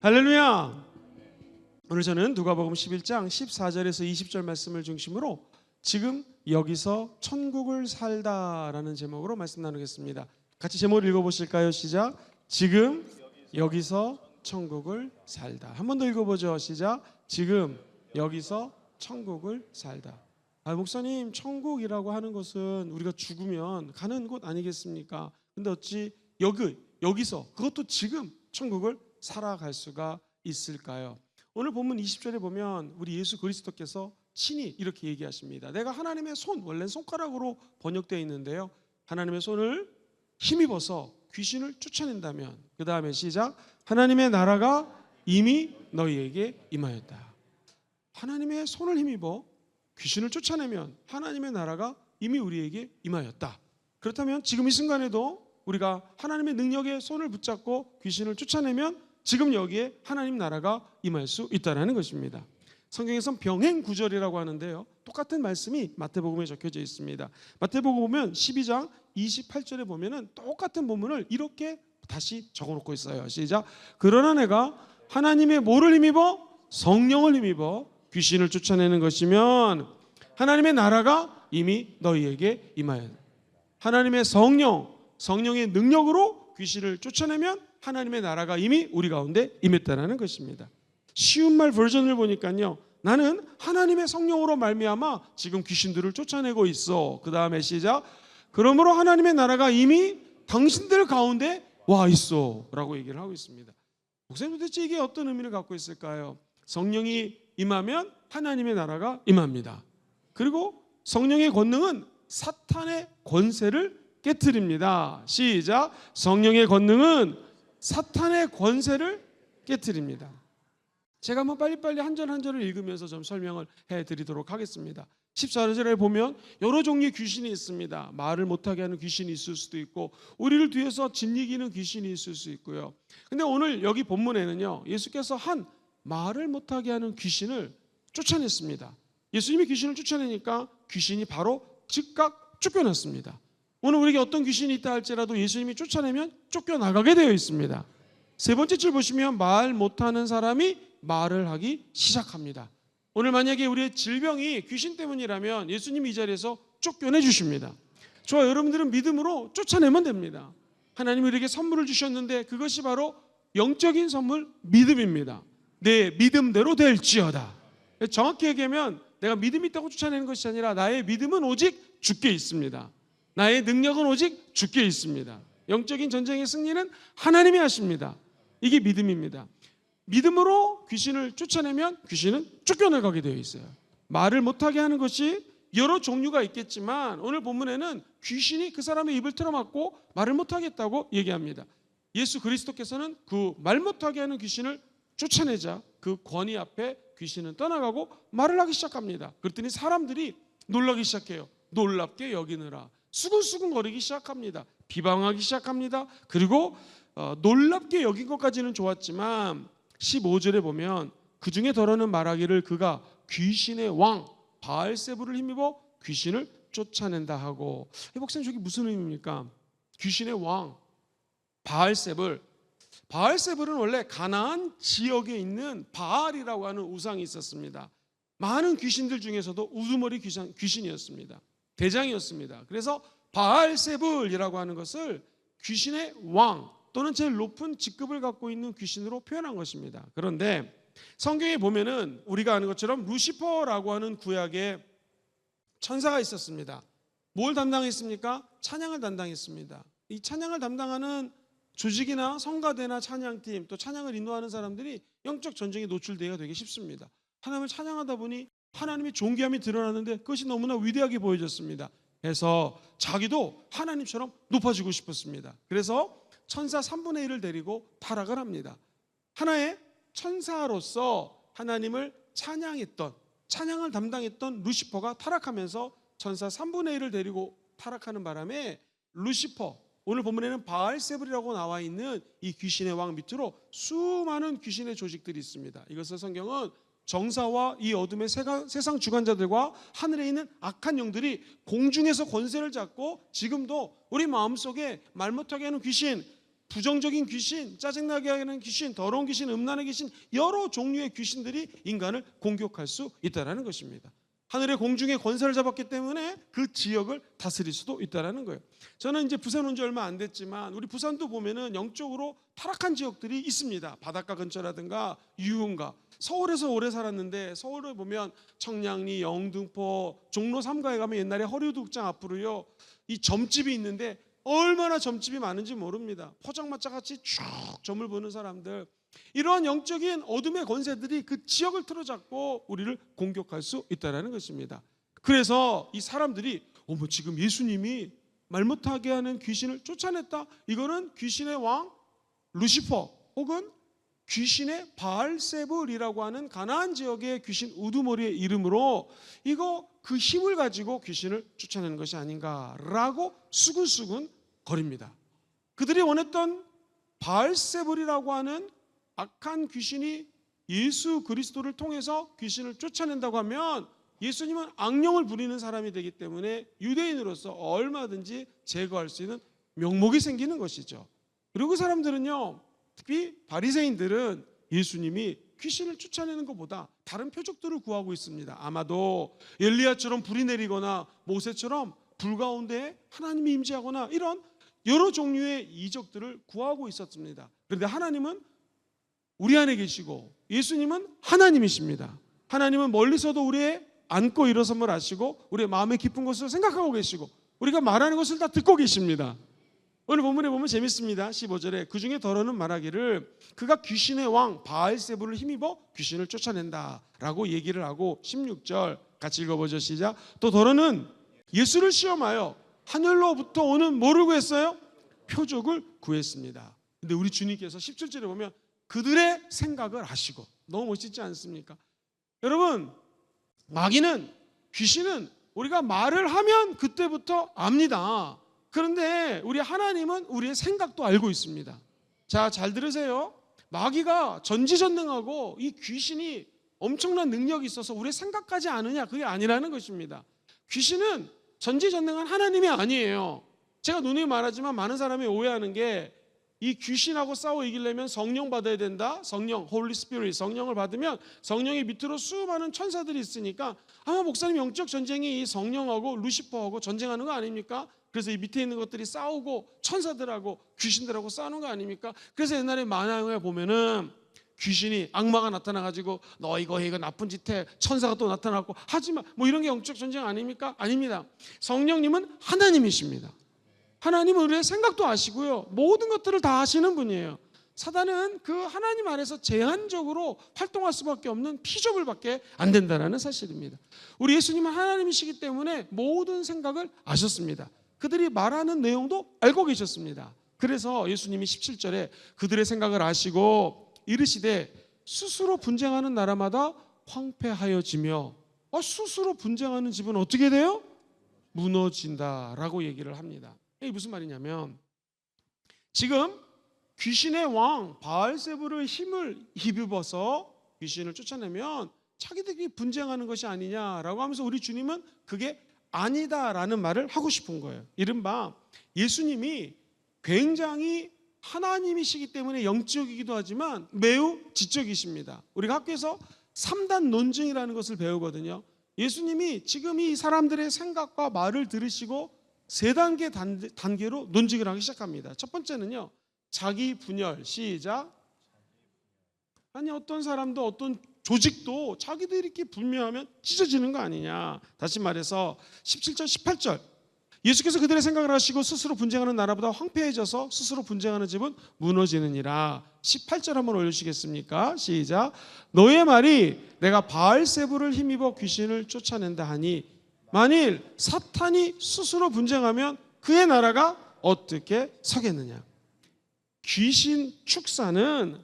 할렐루야. 오늘 저는 누가복음 11장 14절에서 20절 말씀을 중심으로 지금 여기서 천국을 살다라는 제목으로 말씀 나누겠습니다. 같이 제목을 읽어보실까요? 시작. 지금 여기서 천국을 살다. 한 번 더 읽어보죠. 시작. 지금 여기서 천국을 살다. 목사님, 천국이라고 하는 것은 우리가 죽으면 가는 곳 아니겠습니까? 근데 어찌 여기서 그것도 지금 천국을 살아갈 수가 있을까요? 오늘 본문 20절에 보면 우리 예수 그리스도께서 친히 이렇게 얘기하십니다. 내가 하나님의 손, 원래는 손가락으로 번역되어 있는데요, 하나님의 손을 힘입어서 귀신을 쫓아낸다면, 그 다음에 시작. 하나님의 나라가 이미 너희에게 임하였다. 하나님의 손을 힘입어 귀신을 쫓아내면 하나님의 나라가 이미 우리에게 임하였다. 그렇다면 지금 이 순간에도 우리가 하나님의 능력의 손을 붙잡고 귀신을 쫓아내면 지금 여기에 하나님 나라가 임할 수 있다는 것입니다. 성경에선 병행 구절이라고 하는데요, 똑같은 말씀이 마태복음에 적혀져 있습니다. 마태복음 보면 12장 28절에 보면은 똑같은 본문을 이렇게 다시 적어놓고 있어요. 시작. 그러나 내가 하나님의 뭐를 힘입어? 성령을 힘입어 귀신을 쫓아내는 것이면 하나님의 나라가 이미 너희에게 임하였다. 하나님의 성령의 능력으로 귀신을 쫓아내면 하나님의 나라가 이미 우리 가운데 임했다는 것입니다. 쉬운 말 버전을 보니까요, 나는 하나님의 성령으로 말미암아 지금 귀신들을 쫓아내고 있어. 그 다음에 시작. 그러므로 하나님의 나라가 이미 당신들 가운데 와 있어 라고 얘기를 하고 있습니다. 목사님, 도대체 이게 어떤 의미를 갖고 있을까요? 성령이 임하면 하나님의 나라가 임합니다. 그리고 성령의 권능은 사탄의 권세를 깨트립니다. 시작. 성령의 권능은 사탄의 권세를 깨트립니다. 제가 한번 빨리빨리 한 절 한 절을 읽으면서 좀 설명을 해드리도록 하겠습니다. 14절에 보면 여러 종류의 귀신이 있습니다. 말을 못하게 하는 귀신이 있을 수도 있고, 우리를 뒤에서 짓이기는 귀신이 있을 수 있고요. 근데 오늘 여기 본문에는요, 예수께서 한 말을 못하게 하는 귀신을 쫓아냈습니다. 예수님이 귀신을 쫓아내니까 귀신이 바로 즉각 쫓겨났습니다. 오늘 우리에게 어떤 귀신이 있다 할지라도 예수님이 쫓아내면 쫓겨나가게 되어 있습니다. 세 번째 줄 보시면 말 못하는 사람이 말을 하기 시작합니다. 오늘 만약에 우리의 질병이 귀신 때문이라면 예수님이 이 자리에서 쫓겨내 주십니다. 저와 여러분들은 믿음으로 쫓아내면 됩니다. 하나님이 우리에게 선물을 주셨는데 그것이 바로 영적인 선물, 믿음입니다. 내 믿음대로 될지어다. 정확히 얘기하면 내가 믿음이 있다고 쫓아내는 것이 아니라 나의 믿음은 오직 주께 있습니다. 나의 능력은 오직 주께 있습니다. 영적인 전쟁의 승리는 하나님이 하십니다. 이게 믿음입니다. 믿음으로 귀신을 쫓아내면 귀신은 쫓겨나가게 되어 있어요. 말을 못하게 하는 것이 여러 종류가 있겠지만 오늘 본문에는 귀신이 그 사람의 입을 틀어막고 말을 못하겠다고 얘기합니다. 예수 그리스도께서는 그 말 못하게 하는 귀신을 쫓아내자 그 권위 앞에 귀신은 떠나가고 말을 하기 시작합니다. 그랬더니 사람들이 놀라기 시작해요. 놀랍게 여기느라. 수근수근 거리기 시작합니다. 비방하기 시작합니다. 그리고 놀랍게 여긴 것까지는 좋았지만 15절에 보면 그 중에 더러는 말하기를 그가 귀신의 왕 바알세불을 힘입어 귀신을 쫓아낸다 하고. 목사님, 저게 무슨 의미입니까? 귀신의 왕 바알세불. 바알세불은 원래 가나안 지역에 있는 바알이라고 하는 우상이 있었습니다. 많은 귀신들 중에서도 우두머리 귀신이었습니다. 대장이었습니다. 그래서 바알세불이라고 하는 것을 귀신의 왕 또는 제일 높은 직급을 갖고 있는 귀신으로 표현한 것입니다. 그런데 성경에 보면은 우리가 아는 것처럼 루시퍼라고 하는 구약의 천사가 있었습니다. 뭘 담당했습니까? 찬양을 담당했습니다. 이 찬양을 담당하는 조직이나 성가대나 찬양팀, 또 찬양을 인도하는 사람들이 영적 전쟁에 노출되기가 되게 쉽습니다. 하나님을 찬양하다 보니 하나님의 존귀함이 드러나는데 그것이 너무나 위대하게 보여졌습니다. 그래서 자기도 하나님처럼 높아지고 싶었습니다. 그래서 천사 3분의 1을 데리고 타락을 합니다. 하나의 천사로서 하나님을 찬양을 담당했던 루시퍼가 타락하면서 천사 3분의 1을 데리고 타락하는 바람에 루시퍼, 오늘 본문에는 바알세불이라고 나와 있는 이 귀신의 왕 밑으로 수많은 귀신의 조직들이 있습니다. 이것을 성경은 정사와 이 어둠의 세상 주관자들과 하늘에 있는 악한 영들이 공중에서 권세를 잡고 지금도 우리 마음속에 말 못하게 하는 귀신, 부정적인 귀신, 짜증나게 하는 귀신, 더러운 귀신, 음란의 귀신, 여러 종류의 귀신들이 인간을 공격할 수 있다는 것입니다. 하늘의 공중의 권세를 잡았기 때문에 그 지역을 다스릴 수도 있다는 거예요. 저는 이제 부산 온 지 얼마 안 됐지만 우리 부산도 보면은 영적으로 타락한 지역들이 있습니다. 바닷가 근처라든가 유흥가. 서울에서 오래 살았는데 서울에 보면 청량리, 영등포, 종로 3가에 가면 옛날에 허리우드 극장 앞으로요 이 점집이 있는데 얼마나 점집이 많은지 모릅니다. 포장마차 같이 쭉 점을 보는 사람들, 이러한 영적인 어둠의 권세들이 그 지역을 틀어잡고 우리를 공격할 수 있다는 것입니다. 그래서 이 사람들이 어머 지금 예수님이 말 못하게 하는 귀신을 쫓아냈다, 이거는 귀신의 왕 루시퍼 혹은 귀신의 바알세불이라고 하는 가나안 지역의 귀신 우두머리의 이름으로 이거 그 힘을 가지고 귀신을 쫓아내는 것이 아닌가라고 수근수근 거립니다. 그들이 원했던 바알세불이라고 하는 악한 귀신이 예수 그리스도를 통해서 귀신을 쫓아낸다고 하면 예수님은 악령을 부리는 사람이 되기 때문에 유대인으로서 얼마든지 제거할 수 있는 명목이 생기는 것이죠. 그리고 그 사람들은요, 특히 바리새인들은 예수님이 귀신을 쫓아내는 것보다 다른 표적들을 구하고 있습니다. 아마도 엘리야처럼 불이 내리거나 모세처럼 불 가운데 하나님이 임재하거나 이런 여러 종류의 이적들을 구하고 있었습니다. 그런데 하나님은 우리 안에 계시고 예수님은 하나님이십니다. 하나님은 멀리서도 우리의 안고 일어섬을 아시고 우리의 마음의 깊은 것을 생각하고 계시고 우리가 말하는 것을 다 듣고 계십니다. 오늘 본문에 보면 재밌습니다. 15절에 그 중에 더러는 말하기를 그가 귀신의 왕 바알세불을 힘입어 귀신을 쫓아낸다 라고 얘기를 하고 16절 같이 읽어보죠. 시작. 또 더러는 예수를 시험하여 하늘로부터 오는 뭐를 구했어요? 표적을 구했습니다. 근데 우리 주님께서 17절에 보면 그들의 생각을 아시고, 너무 멋있지 않습니까? 여러분, 마귀는, 귀신은 우리가 말을 하면 그때부터 압니다. 그런데 우리 하나님은 우리의 생각도 알고 있습니다. 자, 잘 들으세요. 마귀가 전지전능하고 이 귀신이 엄청난 능력이 있어서 우리의 생각까지 아느냐, 그게 아니라는 것입니다. 귀신은 전지전능한 하나님이 아니에요. 제가 누누이 말하지만 많은 사람이 오해하는 게 이 귀신하고 싸워 이기려면 성령 받아야 된다. 성령, 홀리 스피릿, 성령을 받으면 성령의 밑으로 수많은 천사들이 있으니까 아마 목사님 영적 전쟁이 이 성령하고 루시퍼하고 전쟁하는 거 아닙니까? 그래서 이 밑에 있는 것들이 싸우고 천사들하고 귀신들하고 싸우는 거 아닙니까? 그래서 옛날에 만화영화에 보면은 귀신이 악마가 나타나가지고 너 이거 나쁜 짓 해, 천사가 또 나타나고 하지마, 뭐 이런 게 영적 전쟁 아닙니까? 아닙니다. 성령님은 하나님이십니다. 하나님은 우리의 생각도 아시고요, 모든 것들을 다 아시는 분이에요. 사단은 그 하나님 안에서 제한적으로 활동할 수밖에 없는 피조물밖에 안 된다는 사실입니다. 우리 예수님은 하나님이시기 때문에 모든 생각을 아셨습니다. 그들이 말하는 내용도 알고 계셨습니다. 그래서 예수님이 17절에 그들의 생각을 아시고 이르시되 스스로 분쟁하는 나라마다 황폐하여지며, 스스로 분쟁하는 집은 어떻게 돼요? 무너진다라고 얘기를 합니다. 이게 무슨 말이냐면 지금 귀신의 왕 바알세불의 힘을 힘입어서 귀신을 쫓아내면 자기들이 분쟁하는 것이 아니냐라고 하면서 우리 주님은 그게 아니다라는 말을 하고 싶은 거예요. 이른바 예수님이 굉장히 하나님이시기 때문에 영적이기도 하지만 매우 지적이십니다. 우리가 학교에서 3단 논증이라는 것을 배우거든요. 예수님이 지금 이 사람들의 생각과 말을 들으시고 3단계 단계로 논증을 하기 시작합니다. 첫 번째는요, 자기 분열. 시작. 아니 어떤 사람도 어떤 조직도 자기들이 이렇게 분명하면 찢어지는 거 아니냐. 다시 말해서 17절 18절 예수께서 그들의 생각을 하시고 스스로 분쟁하는 나라보다 황폐해져서 스스로 분쟁하는 집은 무너지느니라. 18절 한번 올려주시겠습니까? 시작. 너의 말이 내가 바알세불을 힘입어 귀신을 쫓아낸다 하니 만일 사탄이 스스로 분쟁하면 그의 나라가 어떻게 서겠느냐. 귀신 축사는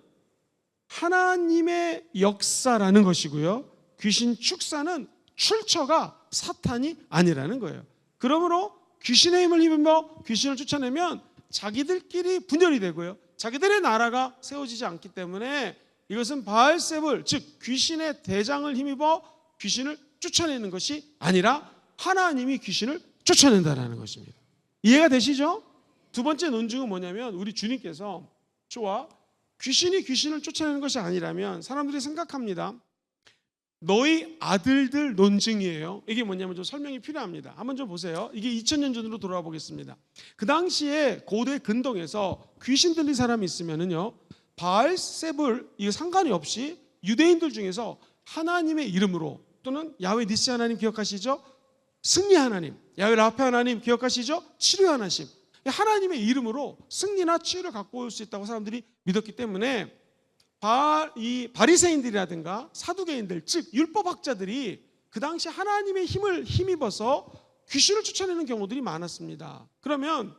하나님의 역사라는 것이고요, 귀신 축사는 출처가 사탄이 아니라는 거예요. 그러므로 귀신의 힘을 힘입어 귀신을 쫓아내면 자기들끼리 분열이 되고요, 자기들의 나라가 세워지지 않기 때문에 이것은 바알세불, 즉 귀신의 대장을 힘입어 귀신을 쫓아내는 것이 아니라 하나님이 귀신을 쫓아낸다는 것입니다. 이해가 되시죠? 두 번째 논증은 뭐냐면 우리 주님께서 좋아, 귀신이 귀신을 쫓아내는 것이 아니라면 사람들이 생각합니다. 너희 아들들 논증이에요. 이게 뭐냐면 좀 설명이 필요합니다. 한번 좀 보세요. 이게 2000년 전으로 돌아와 보겠습니다. 그 당시에 고대 근동에서 귀신 들린 사람이 있으면은요, 바알세불 이거 상관이 없이 유대인들 중에서 하나님의 이름으로 또는 야훼 니시 하나님 기억하시죠? 승리 하나님, 야훼 라파 하나님 기억하시죠? 치료 하나님, 하나님의 이름으로 승리나 치유를 갖고 올 수 있다고 사람들이 믿었기 때문에 이 바리새인들이라든가 사두개인들, 즉 율법학자들이 그 당시 하나님의 힘을 힘입어서 귀신을 쫓아내는 경우들이 많았습니다. 그러면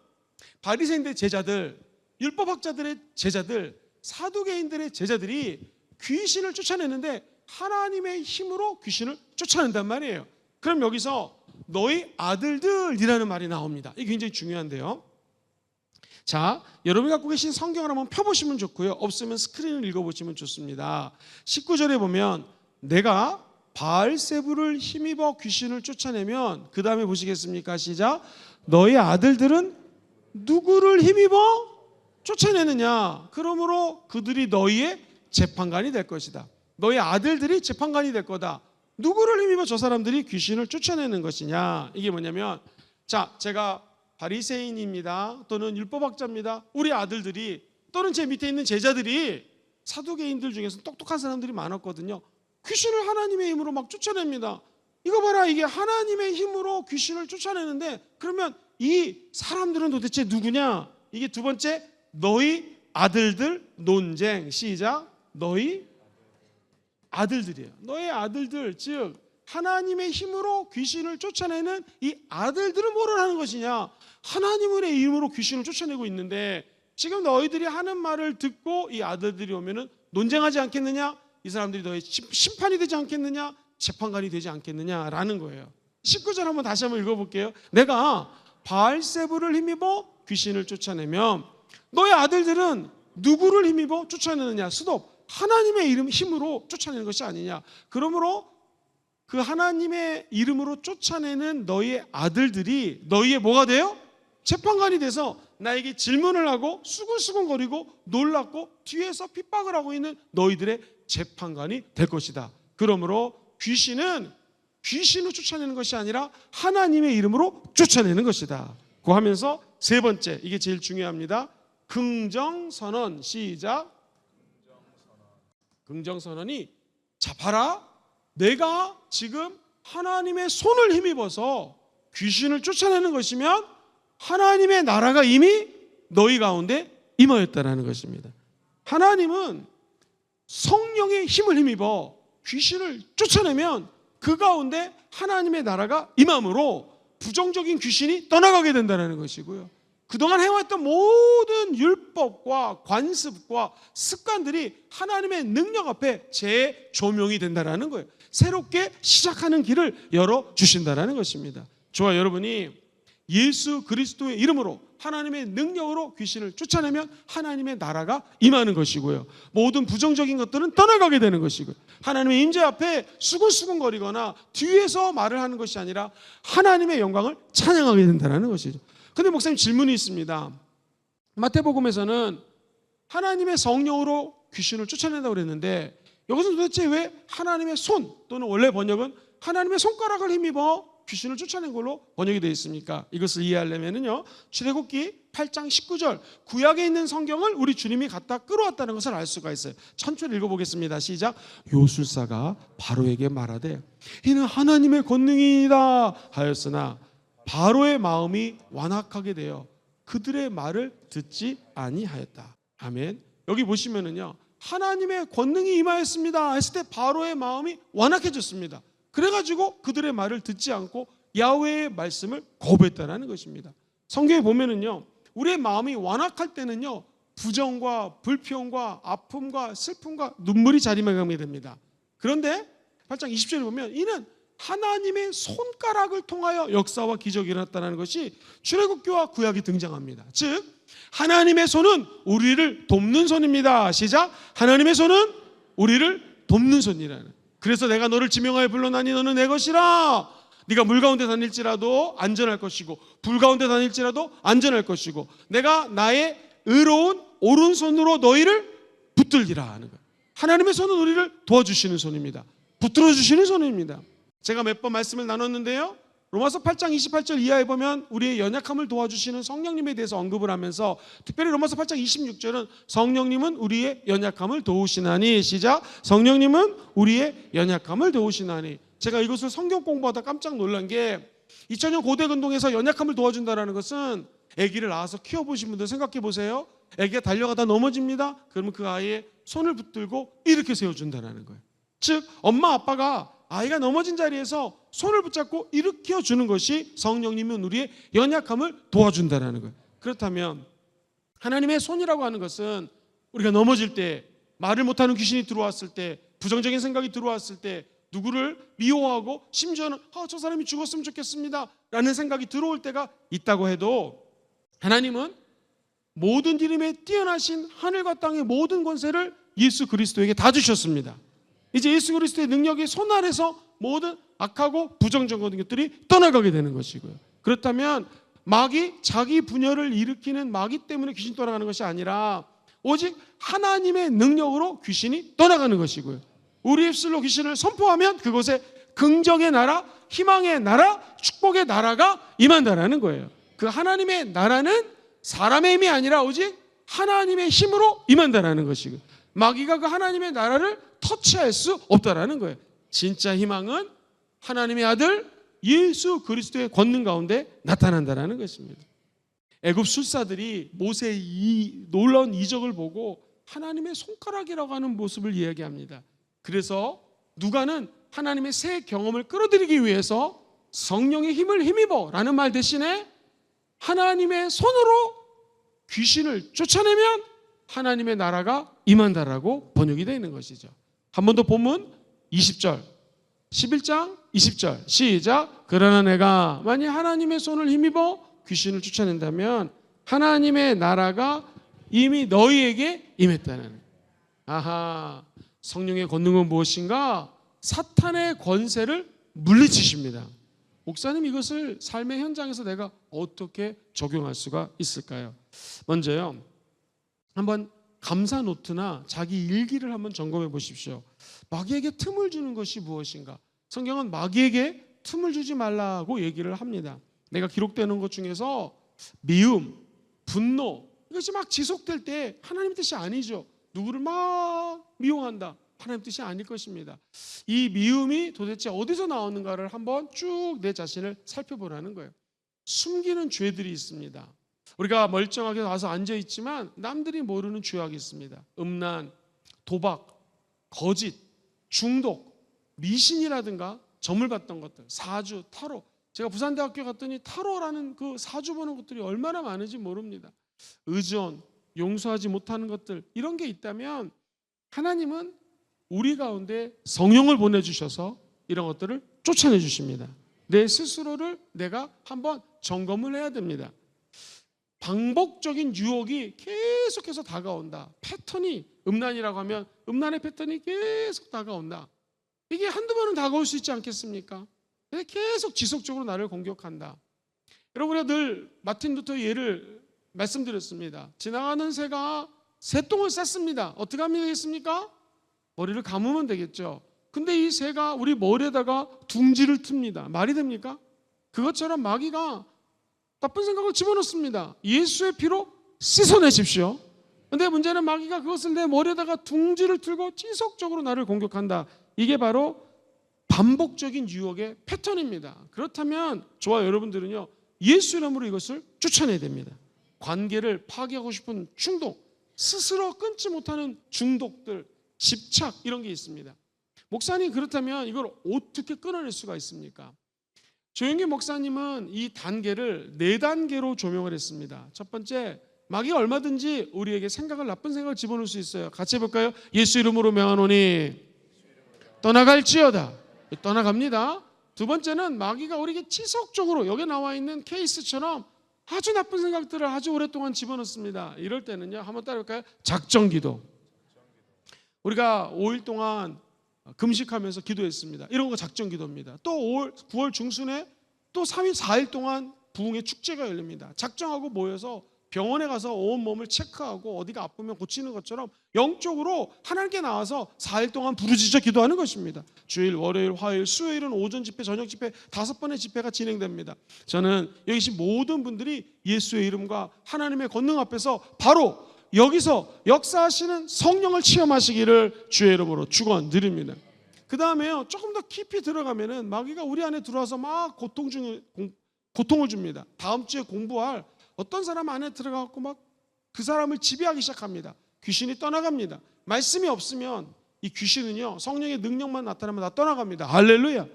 바리새인들의 제자들, 율법학자들의 제자들, 사두개인들의 제자들이 귀신을 쫓아내는데 하나님의 힘으로 귀신을 쫓아낸단 말이에요. 그럼 여기서 너희 아들들이라는 말이 나옵니다. 이게 굉장히 중요한데요. 자, 여러분이 갖고 계신 성경을 한번 펴보시면 좋고요. 없으면 스크린을 읽어보시면 좋습니다. 19절에 보면 내가 바알세불을 힘입어 귀신을 쫓아내면, 그 다음에 보시겠습니까? 시작. 너희 아들들은 누구를 힘입어 쫓아내느냐? 그러므로 그들이 너희의 재판관이 될 것이다. 너희 아들들이 재판관이 될 거다. 누구를 힘입어 저 사람들이 귀신을 쫓아내는 것이냐? 이게 뭐냐면, 자, 제가 바리새인입니다. 또는 율법학자입니다. 우리 아들들이 또는 제 밑에 있는 제자들이 사두개인들 중에서 똑똑한 사람들이 많았거든요. 귀신을 하나님의 힘으로 막 쫓아냅니다. 이거 봐라, 이게 하나님의 힘으로 귀신을 쫓아내는데, 그러면 이 사람들은 도대체 누구냐? 이게 두 번째, 너희 아들들 논쟁. 시작. 너희 아들들이에요. 너희 아들들, 즉 하나님의 힘으로 귀신을 쫓아내는 이 아들들은 뭐를 하는 것이냐? 하나님의 이름으로 귀신을 쫓아내고 있는데, 지금 너희들이 하는 말을 듣고 이 아들들이 오면은 논쟁하지 않겠느냐? 이 사람들이 너희 심판이 되지 않겠느냐? 재판관이 되지 않겠느냐라는 거예요. 19절 한번 다시 한번 읽어볼게요. 내가 바알세불을 힘입어 귀신을 쫓아내면 너희 아들들은 누구를 힘입어 쫓아내느냐? 스톱. 하나님의 이름 힘으로 쫓아내는 것이 아니냐? 그러므로 그 하나님의 이름으로 쫓아내는 너희의 아들들이 너희의 뭐가 돼요? 재판관이 돼서 나에게 질문을 하고 수근수근거리고 놀랍고 뒤에서 핍박을 하고 있는 너희들의 재판관이 될 것이다. 그러므로 귀신을 쫓아내는 것이 아니라 하나님의 이름으로 쫓아내는 것이다. 그 하면서 세 번째, 이게 제일 중요합니다. 긍정선언. 시작. 긍정선언이, 자 봐라, 내가 지금 하나님의 손을 힘입어서 귀신을 쫓아내는 것이면 하나님의 나라가 이미 너희 가운데 임하였다라는 것입니다. 하나님은 성령의 힘을 힘입어 귀신을 쫓아내면 그 가운데 하나님의 나라가 임함으로 부정적인 귀신이 떠나가게 된다는 것이고요. 그동안 해왔던 모든 율법과 관습과 습관들이 하나님의 능력 앞에 재조명이 된다는 거예요. 새롭게 시작하는 길을 열어주신다는 것입니다. 저와 여러분이 예수 그리스도의 이름으로 하나님의 능력으로 귀신을 쫓아내면 하나님의 나라가 임하는 것이고요. 모든 부정적인 것들은 떠나가게 되는 것이고요. 하나님의 임재 앞에 수근수근거리거나 뒤에서 말을 하는 것이 아니라 하나님의 영광을 찬양하게 된다는 것이죠. 근데 목사님, 질문이 있습니다. 마태복음에서는 하나님의 성령으로 귀신을 쫓아낸다고 그랬는데 여기서 도대체 왜 하나님의 손, 또는 원래 번역은 하나님의 손가락을 힘입어 귀신을 쫓아낸 걸로 번역이 되어 있습니까? 이것을 이해하려면요, 출애굽기 8장 19절 구약에 있는 성경을 우리 주님이 갖다 끌어왔다는 것을 알 수가 있어요. 천천히 읽어보겠습니다. 시작. 요술사가 바로에게 말하되 이는 하나님의 권능이다 하였으나 바로의 마음이 완악하게 되어 그들의 말을 듣지 아니하였다. 아멘. 여기 보시면은요, 하나님의 권능이 임하였습니다 했을 때 바로의 마음이 완악해졌습니다. 그래가지고 그들의 말을 듣지 않고 야훼의 말씀을 거부했다는 것입니다. 성경에 보면은요, 우리의 마음이 완악할 때는요, 부정과 불평과 아픔과 슬픔과 눈물이 자리매김하게 됩니다. 그런데 8장 20절에 보면 이는 하나님의 손가락을 통하여 역사와 기적이 일어났다는 것이 출애굽기와 구약이 등장합니다. 즉 하나님의 손은 우리를 돕는 손입니다. 시작. 하나님의 손은 우리를 돕는 손이라는. 그래서 내가 너를 지명하여 불러나니 너는 내 것이라. 네가 물 가운데 다닐지라도 안전할 것이고 불 가운데 다닐지라도 안전할 것이고 내가 나의 의로운 오른손으로 너희를 붙들리라 하는 거예요. 하나님의 손은 우리를 도와주시는 손입니다. 붙들어 주시는 손입니다. 제가 몇 번 말씀을 나눴는데요, 로마서 8장 28절 이하에 보면 우리의 연약함을 도와주시는 성령님에 대해서 언급을 하면서, 특별히 로마서 8장 26절은 성령님은 우리의 연약함을 도우시나니, 시작, 성령님은 우리의 연약함을 도우시나니. 제가 이것을 성경 공부하다 깜짝 놀란 게, 2000년 고대 운동에서 연약함을 도와준다는 것은, 아기를 낳아서 키워보신 분들 생각해 보세요. 아기가 달려가다 넘어집니다. 그러면 그 아이의 손을 붙들고 이렇게 세워준다는 거예요. 즉 엄마 아빠가 아이가 넘어진 자리에서 손을 붙잡고 일으켜 주는 것이 성령님은 우리의 연약함을 도와준다는 거예요. 그렇다면 하나님의 손이라고 하는 것은 우리가 넘어질 때, 말을 못하는 귀신이 들어왔을 때, 부정적인 생각이 들어왔을 때, 누구를 미워하고 심지어는 저 사람이 죽었으면 좋겠습니다 라는 생각이 들어올 때가 있다고 해도, 하나님은 모든 이름에 뛰어나신 하늘과 땅의 모든 권세를 예수 그리스도에게 다 주셨습니다. 이제 예수 그리스도의 능력이 손 아래서 모든 악하고 부정적인 것들이 떠나가게 되는 것이고요. 그렇다면 마귀, 자기 분열을 일으키는 마귀 때문에 귀신 떠나가는 것이 아니라 오직 하나님의 능력으로 귀신이 떠나가는 것이고요. 우리 입술로 귀신을 선포하면 그곳에 긍정의 나라, 희망의 나라, 축복의 나라가 임한다라는 거예요. 그 하나님의 나라는 사람의 힘이 아니라 오직 하나님의 힘으로 임한다라는 것이고, 마귀가 그 하나님의 나라를 터치할 수 없다라는 거예요. 진짜 희망은 하나님의 아들 예수 그리스도의 권능 가운데 나타난다라는 것입니다. 애굽 술사들이 모세의 이 놀라운 이적을 보고 하나님의 손가락이라고 하는 모습을 이야기합니다. 그래서 누가는 하나님의 새 경험을 끌어들이기 위해서 성령의 힘을 힘입어 라는 말 대신에 하나님의 손으로 귀신을 쫓아내면 하나님의 나라가 임한다라고 번역이 되어 있는 것이죠. 한 번 더 본문 20절, 11장 20절 시작. 그러나 내가 만약 하나님의 손을 힘입어 귀신을 쫓아낸다면 하나님의 나라가 이미 너희에게 임했다는. 아하, 성령의 권능은 무엇인가? 사탄의 권세를 물리치십니다. 목사님, 이것을 삶의 현장에서 내가 어떻게 적용할 수가 있을까요? 먼저요, 한번 감사 노트나 자기 일기를 한번 점검해 보십시오. 마귀에게 틈을 주는 것이 무엇인가? 성경은 마귀에게 틈을 주지 말라고 얘기를 합니다. 내가 기록되는 것 중에서 미움, 분노, 이것이 막 지속될 때 하나님 뜻이 아니죠. 누구를 막 미워한다, 하나님 뜻이 아닐 것입니다. 이 미움이 도대체 어디서 나오는가를 한번 쭉 내 자신을 살펴보라는 거예요. 숨기는 죄들이 있습니다. 우리가 멀쩡하게 와서 앉아있지만 남들이 모르는 죄악이 있습니다. 음란, 도박, 거짓, 중독, 미신이라든가 점을 봤던 것들, 사주, 타로. 제가 부산대학교 갔더니 타로라는 그 사주 보는 것들이 얼마나 많은지 모릅니다. 의존, 용서하지 못하는 것들, 이런 게 있다면 하나님은 우리 가운데 성령을 보내주셔서 이런 것들을 쫓아내 주십니다. 내 스스로를 내가 한번 점검을 해야 됩니다. 반복적인 유혹이 계속해서 다가온다. 패턴이, 음란이라고 하면 음란의 패턴이 계속 다가온다. 이게 한두 번은 다가올 수 있지 않겠습니까? 근데 계속 지속적으로 나를 공격한다. 여러분, 우리가 늘 마틴 루터 예를 말씀드렸습니다. 지나가는 새가 새똥을 쌌습니다. 어떻게 하면 되겠습니까? 머리를 감으면 되겠죠. 근데 이 새가 우리 머리에다가 둥지를 틉니다. 말이 됩니까? 그것처럼 마귀가 나쁜 생각을 집어넣습니다. 예수의 피로 씻어내십시오. 근데 문제는 마귀가 그것을 내 머리에다가 둥지를 틀고 지속적으로 나를 공격한다. 이게 바로 반복적인 유혹의 패턴입니다. 그렇다면 저와 여러분들은요, 예수 이름으로 이것을 쫓아내야 됩니다. 관계를 파괴하고 싶은 충동, 스스로 끊지 못하는 중독들, 집착, 이런 게 있습니다. 목사님, 그렇다면 이걸 어떻게 끊어낼 수가 있습니까? 조영기 목사님은 이 단계를 4단계로 조명을 했습니다. 첫 번째, 마귀가 얼마든지 우리에게 나쁜 생각을 집어넣을 수 있어요. 같이 해볼까요? 예수 이름으로 명하노니 떠나갈지어다. 떠나갑니다. 두 번째는 마귀가 우리에게 지속적으로 여기 나와 있는 케이스처럼 아주 나쁜 생각들을 아주 오랫동안 집어넣습니다. 이럴 때는요, 한번 따라볼까요? 작정기도. 우리가 5일 동안 금식하면서 기도했습니다. 이런 거 작정 기도입니다. 또 9월 중순에 또 3일 4일 동안 부흥의 축제가 열립니다. 작정하고 모여서 병원에 가서 온몸을 체크하고 어디가 아프면 고치는 것처럼 영적으로 하나님께 나와서 4일 동안 부르짖어 기도하는 것입니다. 주일, 월요일, 화요일, 수요일은 오전 집회, 저녁 집회 5번의 집회가 진행됩니다. 저는 여기 계신 모든 분들이 예수의 이름과 하나님의 권능 앞에서 바로 여기서 역사하시는 성령을 체험하시기를 주의 이름으로 축원드립니다. 그 다음에요, 조금 더 깊이 들어가면은 마귀가 우리 안에 들어와서 막 고통을 줍니다. 다음 주에 공부할 어떤 사람 안에 들어가고 막 그 사람을 지배하기 시작합니다. 귀신이 떠나갑니다. 말씀이 없으면 이 귀신은요, 성령의 능력만 나타나면 다 떠나갑니다. 할렐루야.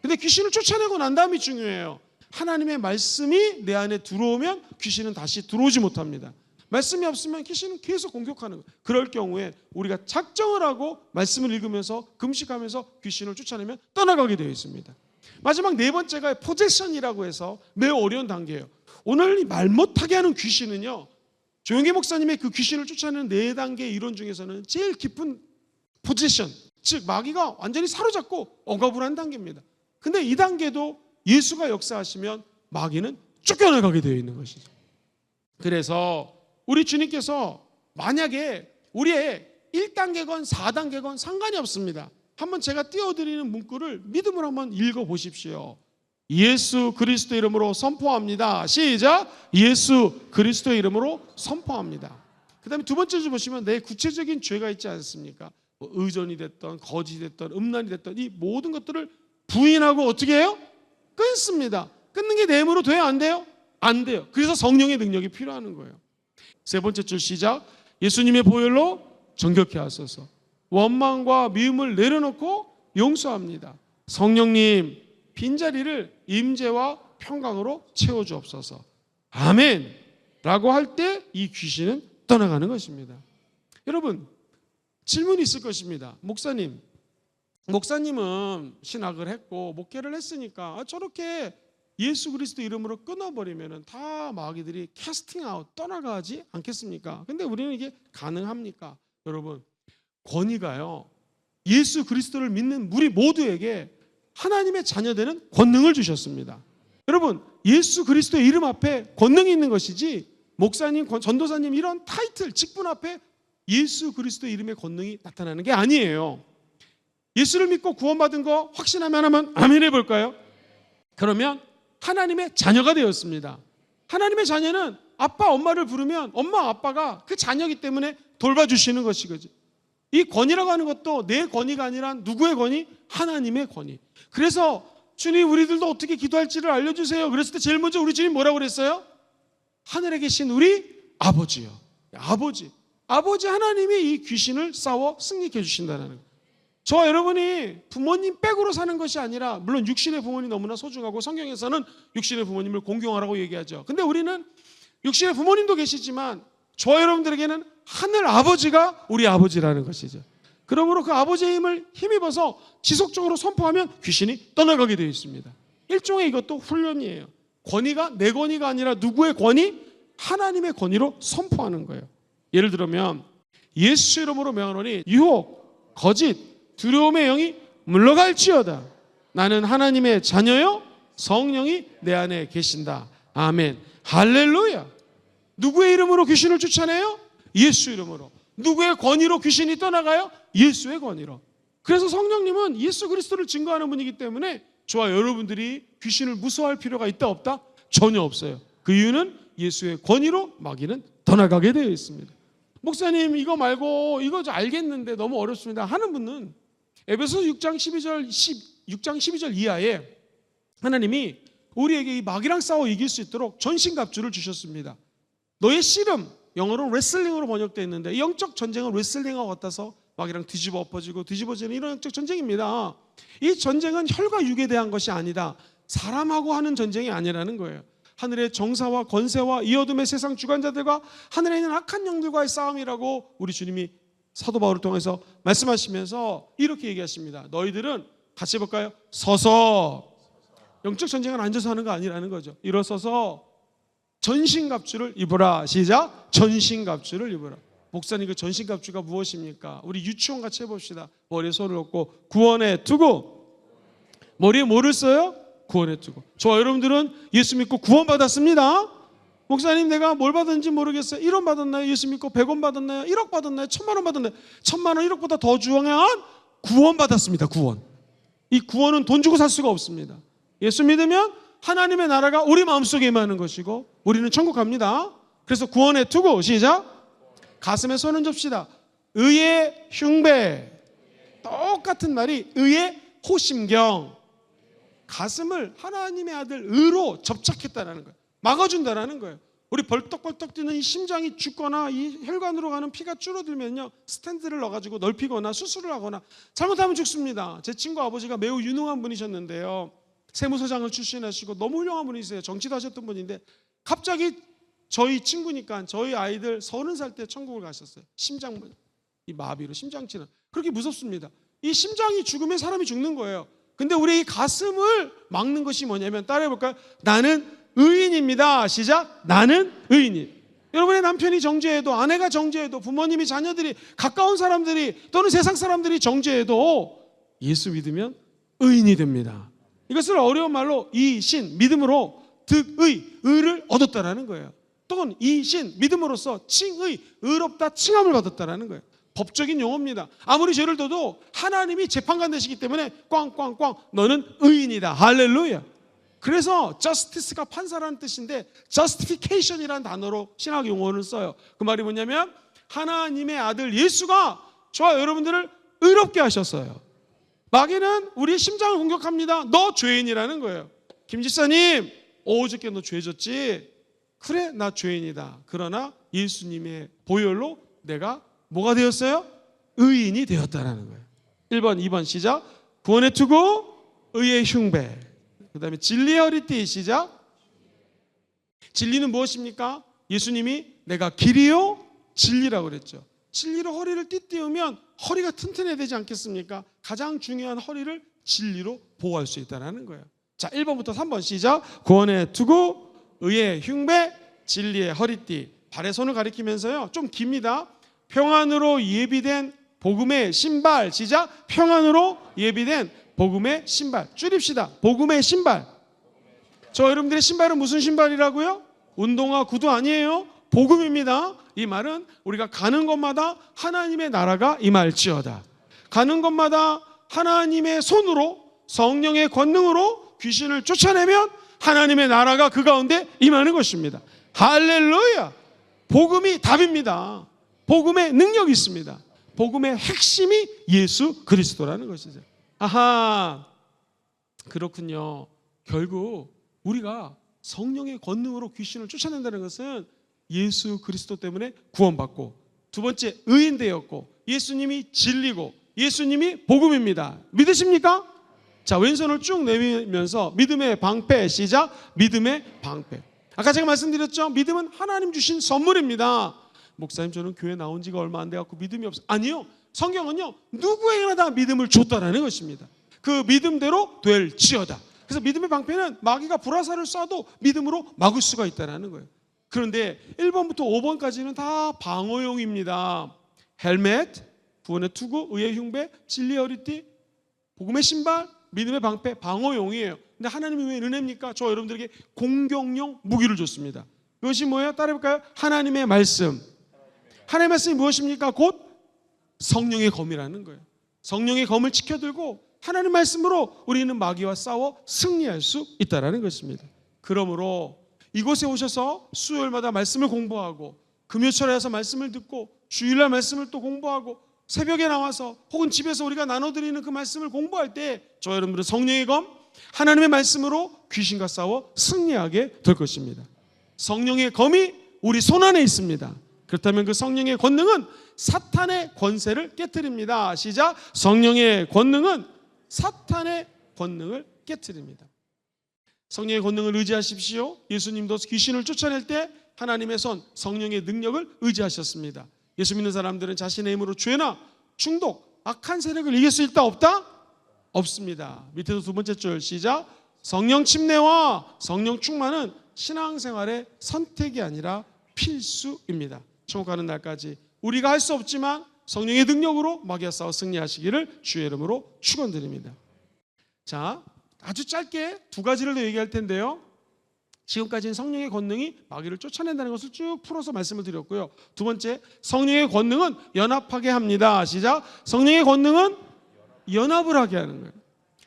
근데 귀신을 쫓아내고 난 다음이 중요해요. 하나님의 말씀이 내 안에 들어오면 귀신은 다시 들어오지 못합니다. 말씀이 없으면 귀신은 계속 공격하는 거예요. 그럴 경우에 우리가 작정을 하고 말씀을 읽으면서 금식하면서 귀신을 쫓아내면 떠나가게 되어 있습니다. 마지막 네 번째가 포제션이라고 해서 매우 어려운 단계예요. 오늘 말 못하게 하는 귀신은요, 조용기 목사님의 그 귀신을 쫓아내는 4단계 이론 중에서는 제일 깊은 포제션, 즉 마귀가 완전히 사로잡고 억압을 단계입니다. 근데 이 단계도 예수가 역사하시면 마귀는 쫓겨나가게 되어 있는 것이죠. 그래서 우리 주님께서 만약에 우리의 1단계건 4단계건 상관이 없습니다. 한번 제가 띄워드리는 문구를 믿음으로 한번 읽어보십시오. 예수 그리스도 이름으로 선포합니다. 시작. 예수 그리스도 이름으로 선포합니다. 그 다음에 두 번째 줄 보시면 내 구체적인 죄가 있지 않습니까? 뭐 의존이 됐던 거짓이 됐던 음란이 됐던 이 모든 것들을 부인하고 어떻게 해요? 끊습니다. 끊는 게 내 힘으로 돼요? 안 돼요? 안 돼요. 그래서 성령의 능력이 필요한 거예요. 세 번째 줄 시작. 예수님의 보혈로 정결케 하소서. 원망과 미움을 내려놓고 용서합니다. 성령님 빈자리를 임재와 평강으로 채워주옵소서. 아멘 라고 할 때 이 귀신은 떠나가는 것입니다. 여러분, 질문이 있을 것입니다. 목사님은 신학을 했고 목회를 했으니까 저렇게 예수 그리스도 이름으로 끊어버리면 다 마귀들이 캐스팅 아웃, 떠나가지 않겠습니까? 근데 우리는 이게 가능합니까? 여러분, 권위가요, 예수 그리스도를 믿는 우리 모두에게 하나님의 자녀되는 권능을 주셨습니다. 여러분, 예수 그리스도의 이름 앞에 권능이 있는 것이지 목사님, 전도사님 이런 타이틀, 직분 앞에 예수 그리스도의 이름의 권능이 나타나는 게 아니에요. 예수를 믿고 구원받은 거 확신하면 하나만 아멘 해볼까요? 그러면 하나님의 자녀가 되었습니다. 하나님의 자녀는 아빠, 엄마를 부르면 엄마, 아빠가 그 자녀이기 때문에 돌봐주시는 것이거든요. 이 권위라고 하는 것도 내 권위가 아니라 누구의 권위? 하나님의 권위. 그래서 주님, 우리들도 어떻게 기도할지를 알려주세요. 그랬을 때 제일 먼저 우리 주님 뭐라고 그랬어요? 하늘에 계신 우리 아버지요. 아버지 하나님이 이 귀신을 싸워 승리케 해주신다는 거예요. 저와 여러분이 부모님 백으로 사는 것이 아니라, 물론 육신의 부모님 너무나 소중하고 성경에서는 육신의 부모님을 공경하라고 얘기하죠. 근데 우리는 육신의 부모님도 계시지만 저와 여러분들에게는 하늘 아버지가 우리 아버지라는 것이죠. 그러므로 그 아버지의 힘을 힘입어서 지속적으로 선포하면 귀신이 떠나가게 되어 있습니다. 일종의 이것도 훈련이에요. 권위가 내 권위가 아니라 누구의 권위? 하나님의 권위로 선포하는 거예요. 예를 들면 예수 이름으로 명하노니 유혹, 거짓, 두려움의 영이 물러갈지어다. 나는 하나님의 자녀요, 성령이 내 안에 계신다. 아멘. 할렐루야. 누구의 이름으로 귀신을 쫓아내요? 예수 이름으로. 누구의 권위로 귀신이 떠나가요? 예수의 권위로. 그래서 성령님은 예수 그리스도를 증거하는 분이기 때문에 저와 여러분들이 귀신을 무서워할 필요가 있다 없다? 전혀 없어요. 그 이유는 예수의 권위로 마귀는 떠나가게 되어 있습니다. 목사님, 이거 말고 이거 알겠는데 너무 어렵습니다 하는 분은 에베소서 6장 12절 이하에 하나님이 우리에게 이 마귀랑 싸워 이길 수 있도록 전신갑주를 주셨습니다. 너의 씨름, 영어로는 레슬링으로 번역되어 있는데 영적 전쟁은 레슬링과 같아서 마귀랑 뒤집어 엎어지고 뒤집어지는 이런 영적 전쟁입니다. 이 전쟁은 혈과 육에 대한 것이 아니다. 사람하고 하는 전쟁이 아니라는 거예요. 하늘의 정사와 권세와 이 어둠의 세상 주관자들과 하늘에 있는 악한 영들과의 싸움이라고 우리 주님이 사도 바울을 통해서 말씀하시면서 이렇게 얘기하십니다. 너희들은 같이 해볼까요? 서서. 영적 전쟁은 앉아서 하는 거 아니라는 거죠. 일어서서 전신갑주를 입으라. 시작. 전신갑주를 입으라. 목사님 그 전신갑주가 무엇입니까? 우리 유치원 같이 해봅시다. 머리에 손을 얹고 구원에 두고. 머리에 뭐를 써요? 구원에 두고. 저와 여러분들은 예수 믿고 구원받았습니다. 목사님 내가 뭘 받았는지 모르겠어요. 1원 받았나요? 예수 믿고 100원 받았나요? 1억 받았나요? 1000만 원 받았나요? 1000만 원 1억보다 더 중요한 구원 받았습니다. 구원. 이 구원은 돈 주고 살 수가 없습니다. 예수 믿으면 하나님의 나라가 우리 마음속에 임하는 것이고 우리는 천국 갑니다. 그래서 구원에 두고 시작. 가슴에 손을 접시다. 의의 흉배. 똑같은 말이 의의 호심경. 가슴을 하나님의 아들 의로 접착했다는 거예요. 막아준다는 거예요. 우리 벌떡벌떡 뛰는 이 심장이 죽거나 이 혈관으로 가는 피가 줄어들면요, 스탠드를 넣어가지고 넓히거나 수술을 하거나 잘못하면 죽습니다. 제 친구 아버지가 매우 유능한 분이셨는데요, 세무서장을 출신하시고 너무 훌륭한 분이세요. 정치도 하셨던 분인데 갑자기 저희 친구니까 저희 아이들 30살 때 천국을 가셨어요. 심장 이 마비로 심장치는 그렇게 무섭습니다. 이 심장이 죽으면 사람이 죽는 거예요. 근데 우리 이 가슴을 막는 것이 뭐냐면, 따라해볼까요? 나는 의인입니다. 시작. 나는 의인이. 여러분의 남편이 정죄해도, 아내가 정죄해도, 부모님이, 자녀들이, 가까운 사람들이 또는 세상 사람들이 정죄해도 예수 믿으면 의인이 됩니다. 이것을 어려운 말로 이신, 믿음으로 득의, 의를 얻었다라는 거예요. 또는 이신, 믿음으로써 칭의, 의롭다 칭함을 받았다라는 거예요. 법적인 용어입니다. 아무리 죄를 둬도 하나님이 재판관 되시기 때문에 꽝꽝꽝 너는 의인이다. 할렐루야. 그래서 justice가 판사라는 뜻인데 justification이라는 단어로 신학 용어를 써요. 그 말이 뭐냐면 하나님의 아들 예수가 저와 여러분들을 의롭게 하셨어요. 마귀는 우리의 심장을 공격합니다. 너 죄인이라는 거예요. 김 집사님, 어저께 너 죄졌지? 그래, 나 죄인이다. 그러나 예수님의 보혈로 내가 뭐가 되었어요? 의인이 되었다라는 거예요. 1번, 2번 시작. 구원에 두고 의의 흉배. 그 다음에 진리의 허리띠 시작. 진리는 무엇입니까? 예수님이 내가 길이요 진리라고 그랬죠. 진리로 허리를 띠띠우면 허리가 튼튼해야 되지 않겠습니까? 가장 중요한 허리를 진리로 보호할 수 있다는 거예요. 자, 1번부터 3번 시작. 구원에 두고 의의 흉배, 진리의 허리띠. 발의 손을 가리키면서요, 좀 깁니다. 평안으로 예비된 복음의 신발 시작. 평안으로 예비된 복음의 신발. 줄입시다. 복음의 신발. 저 여러분들의 신발은 무슨 신발이라고요? 운동화, 구두 아니에요. 복음입니다. 이 말은 우리가 가는 곳마다 하나님의 나라가 임할지어다. 가는 곳마다 하나님의 손으로, 성령의 권능으로 귀신을 쫓아내면 하나님의 나라가 그 가운데 임하는 것입니다. 할렐루야. 복음이 답입니다. 복음의 능력이 있습니다. 복음의 핵심이 예수 그리스도라는 것이죠. 아하, 그렇군요. 결국 우리가 성령의 권능으로 귀신을 쫓아낸다는 것은 예수 그리스도 때문에 구원받고, 두 번째 의인 되었고, 예수님이 진리고 예수님이 복음입니다. 믿으십니까? 자, 왼손을 쭉 내밀면서 믿음의 방패 시작. 믿음의 방패. 아까 제가 말씀드렸죠, 믿음은 하나님 주신 선물입니다. 목사님, 저는 교회 나온 지가 얼마 안 돼갖고 믿음이 없어요. 아니요, 성경은요 누구에게나 다 믿음을 줬다라는 것입니다. 그 믿음대로 될지어다. 그래서 믿음의 방패는 마귀가 불화살을 쏴도 믿음으로 막을 수가 있다는 거예요. 그런데 1번부터 5번까지는 다 방어용입니다. 헬멧, 구원의 투구, 의의 흉배, 진리의 허리띠, 복음의 신발, 믿음의 방패, 방어용이에요. 근데 하나님이 왜 은혜입니까? 저 여러분들에게 공격용 무기를 줬습니다. 그것이 뭐예요? 따라해볼까요? 하나님의 말씀. 하나님의 말씀이 무엇입니까? 곧 성령의 검이라는 거예요. 성령의 검을 지켜들고 하나님 말씀으로 우리는 마귀와 싸워 승리할 수 있다는 것입니다. 그러므로 이곳에 오셔서 수요일마다 말씀을 공부하고, 금요철에 와서 말씀을 듣고, 주일날 말씀을 또 공부하고, 새벽에 나와서 혹은 집에서 우리가 나눠드리는 그 말씀을 공부할 때 저 여러분들은 성령의 검, 하나님의 말씀으로 귀신과 싸워 승리하게 될 것입니다. 성령의 검이 우리 손 안에 있습니다. 그렇다면 그 성령의 권능은 사탄의 권세를 깨트립니다. 시작. 성령의 권능은 사탄의 권능을 깨트립니다. 성령의 권능을 의지하십시오. 예수님도 귀신을 쫓아낼 때 하나님의 손, 성령의 능력을 의지하셨습니다. 예수 믿는 사람들은 자신의 힘으로 죄나 중독, 악한 세력을 이길 수 있다 없다? 없습니다. 밑에서 두 번째 줄 시작. 성령 침례와 성령 충만은 신앙생활의 선택이 아니라 필수입니다. 천국 가는 날까지 우리가 할 수 없지만 성령의 능력으로 마귀와 싸워 승리하시기를 주의 이름으로 축원드립니다. 자, 아주 짧게 두 가지를 더 얘기할 텐데요. 지금까지는 성령의 권능이 마귀를 쫓아낸다는 것을 쭉 풀어서 말씀을 드렸고요. 두 번째, 성령의 권능은 연합하게 합니다. 시작. 성령의 권능은 연합을 하게 하는 거예요.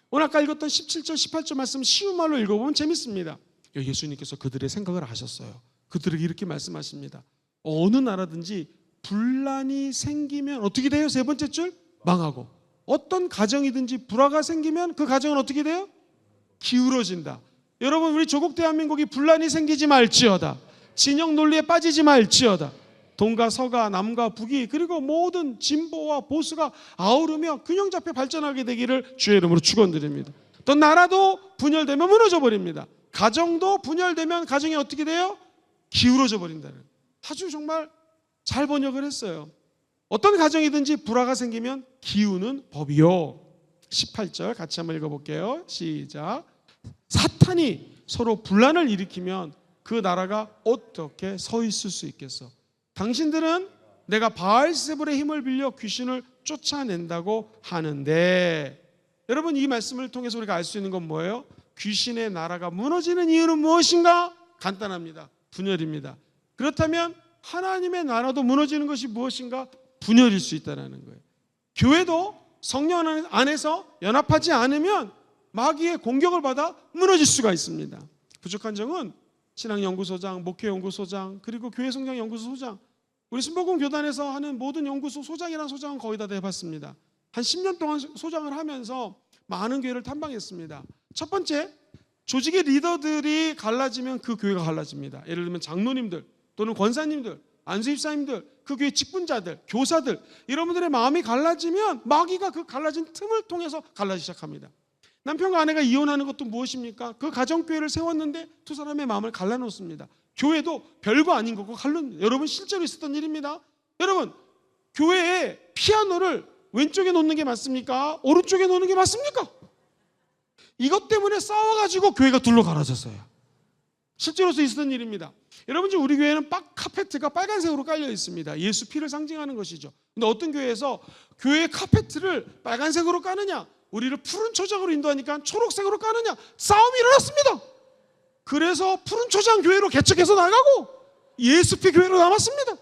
오늘 아까 읽었던 17절, 18절 말씀 쉬운 말로 읽어보면 재밌습니다. 예수님께서 그들의 생각을 아셨어요. 그들에게 이렇게 말씀하십니다. 어느 나라든지 분란이 생기면 어떻게 돼요? 세 번째 줄, 망하고. 어떤 가정이든지 불화가 생기면 그 가정은 어떻게 돼요? 기울어진다. 여러분, 우리 조국 대한민국이 분란이 생기지 말지어다. 진영 논리에 빠지지 말지어다. 동과 서가, 남과 북이, 그리고 모든 진보와 보수가 아우르며 균형 잡혀 발전하게 되기를 주의 이름으로 축원드립니다. 또 나라도 분열되면 무너져 버립니다. 가정도 분열되면 가정이 어떻게 돼요? 기울어져 버린다는. 아주 정말 잘 번역을 했어요. 어떤 가정이든지 불화가 생기면 기우는 법이요. 18절 같이 한번 읽어볼게요. 시작. 사탄이 서로 분란을 일으키면 그 나라가 어떻게 서 있을 수 있겠어? 당신들은 내가 바알세불의 힘을 빌려 귀신을 쫓아낸다고 하는데, 여러분, 이 말씀을 통해서 우리가 알 수 있는 건 뭐예요? 귀신의 나라가 무너지는 이유는 무엇인가? 간단합니다. 분열입니다. 그렇다면 하나님의 나라도 무너지는 것이 무엇인가? 분열일 수 있다는 거예요. 교회도 성령 안에서 연합하지 않으면 마귀의 공격을 받아 무너질 수가 있습니다. 부족한 점은 신앙연구소장, 목회연구소장, 그리고 교회성장연구소 소장, 우리 순복음 교단에서 하는 모든 연구소 소장이라는 소장은 거의 다 해봤습니다. 한 10년 동안 소장을 하면서 많은 교회를 탐방했습니다. 첫 번째, 조직의 리더들이 갈라지면 그 교회가 갈라집니다. 예를 들면 장로님들 또는 권사님들, 안수집사님들, 그 교회 직분자들, 교사들, 이런 분들의 마음이 갈라지면 마귀가 그 갈라진 틈을 통해서 갈라지기 시작합니다. 남편과 아내가 이혼하는 것도 무엇입니까? 그 가정교회를 세웠는데 두 사람의 마음을 갈라놓습니다. 교회도 별거 아닌 거고 갈라놓습니다. 여러분, 실제로 있었던 일입니다. 여러분, 교회에 피아노를 왼쪽에 놓는 게 맞습니까? 오른쪽에 놓는 게 맞습니까? 이것 때문에 싸워가지고 교회가 둘로 갈라졌어요. 실제로서 있었던 일입니다. 여러분, 우리 교회는 카페트가 빨간색으로 깔려 있습니다. 예수 피를 상징하는 것이죠. 근데 어떤 교회에서 교회 카페트를 빨간색으로 까느냐, 우리를 푸른 초장으로 인도하니까 초록색으로 까느냐, 싸움이 일어났습니다. 그래서 푸른 초장 교회로 개척해서 나가고 예수피 교회로 남았습니다.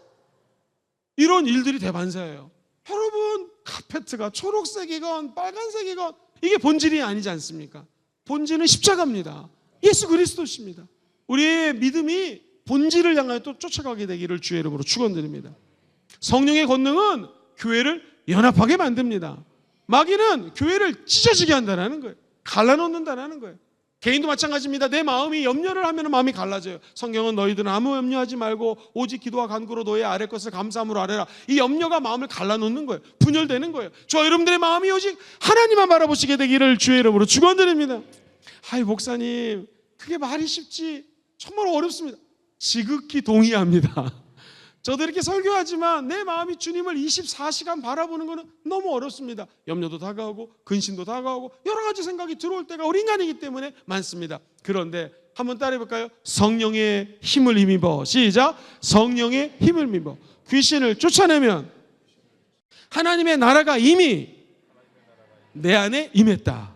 이런 일들이 대반사예요. 여러분, 카페트가 초록색이건 빨간색이건 이게 본질이 아니지 않습니까? 본질은 십자가입니다. 예수 그리스도십니다. 우리의 믿음이 본질을 향하여 또 쫓아가게 되기를 주의 이름으로 축원드립니다. 성령의 권능은 교회를 연합하게 만듭니다. 마귀는 교회를 찢어지게 한다는 거예요. 갈라놓는다는 거예요. 개인도 마찬가지입니다. 내 마음이 염려를 하면 마음이 갈라져요. 성경은 너희들은 아무 염려하지 말고 오직 기도와 간구로 너의 아래 것을 감사함으로 아뢰라. 이 염려가 마음을 갈라놓는 거예요. 분열되는 거예요. 저 여러분들의 마음이 오직 하나님만 바라보시게 되기를 주의 이름으로 축원드립니다. 아이, 목사님, 그게 말이 쉽지 정말 어렵습니다. 지극히 동의합니다. 저도 이렇게 설교하지만 내 마음이 주님을 24시간 바라보는 것은 너무 어렵습니다. 염려도 다가오고 근심도 다가오고 여러 가지 생각이 들어올 때가 우리 인간이기 때문에 많습니다. 그런데 한번 따라해볼까요? 성령의 힘을 힘입어. 시작. 성령의 힘을 힘입어. 귀신을 쫓아내면 하나님의 나라가 이미 내 안에 임했다.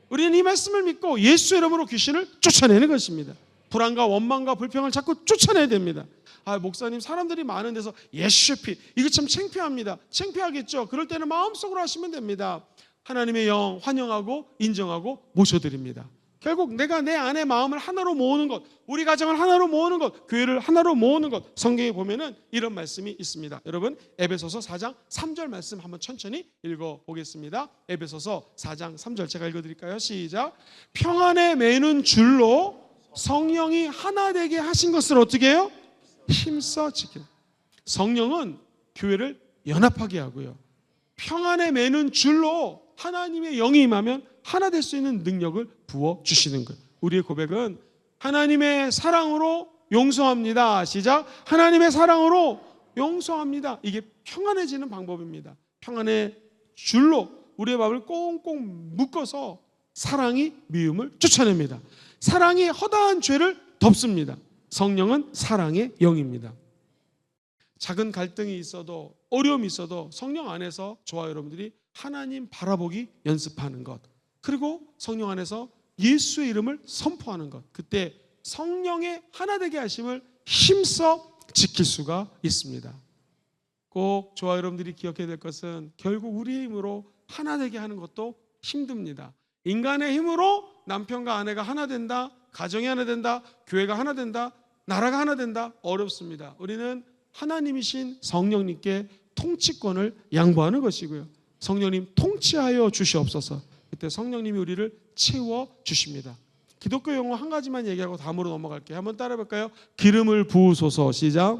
우리는 이 말씀을 믿고 예수 이름으로 귀신을 쫓아내는 것입니다. 불안과 원망과 불평을 자꾸 쫓아내야 됩니다. 아, 목사님, 사람들이 많은 데서 예수피, 이거 참 창피합니다. 창피하겠죠. 그럴 때는 마음속으로 하시면 됩니다. 하나님의 영 환영하고 인정하고 모셔드립니다. 결국 내가 내 안에 마음을 하나로 모으는 것, 우리 가정을 하나로 모으는 것, 교회를 하나로 모으는 것, 성경에 보면은 이런 말씀이 있습니다. 여러분, 에베소서 4장 3절 말씀 한번 천천히 읽어보겠습니다. 에베소서 4장 3절 제가 읽어드릴까요? 시작. 평안에 매는 줄로 성령이 하나 되게 하신 것을 어떻게 해요? 힘써 지키라. 성령은 교회를 연합하게 하고요, 평안에 매는 줄로 하나님의 영이 임하면 하나 될 수 있는 능력을 부어주시는 거예요. 우리의 고백은 하나님의 사랑으로 용서합니다. 시작. 하나님의 사랑으로 용서합니다. 이게 평안해지는 방법입니다. 평안의 줄로 우리의 마음을 꽁꽁 묶어서 사랑이 미움을 쫓아냅니다. 사랑이 허다한 죄를 덮습니다. 성령은 사랑의 영입니다. 작은 갈등이 있어도 어려움이 있어도 성령 안에서 저와 여러분들이 하나님 바라보기 연습하는 것, 그리고 성령 안에서 예수의 이름을 선포하는 것, 그때 성령의 하나 되게 하심을 힘써 지킬 수가 있습니다. 꼭 저와 여러분들이 기억해야 될 것은 결국 우리의 힘으로 하나 되게 하는 것도 힘듭니다. 인간의 힘으로 남편과 아내가 하나 된다, 가정이 하나 된다, 교회가 하나 된다, 나라가 하나 된다, 어렵습니다. 우리는 하나님이신 성령님께 통치권을 양보하는 것이고요. 성령님 통치하여 주시옵소서. 그때 성령님이 우리를 채워 주십니다. 기독교 용어 한 가지만 얘기하고 다음으로 넘어갈게요. 한번 따라해 볼까요? 기름을 부으소서. 시작.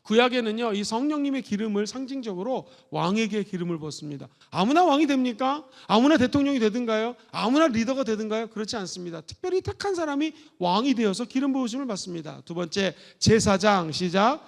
구약에는요, 이 성령님의 기름을 상징적으로 왕에게 기름을 붓습니다. 아무나 왕이 됩니까? 아무나 대통령이 되든가요? 아무나 리더가 되든가요? 그렇지 않습니다. 특별히 택한 사람이 왕이 되어서 기름 부으심을 받습니다. 두 번째, 제사장. 시작.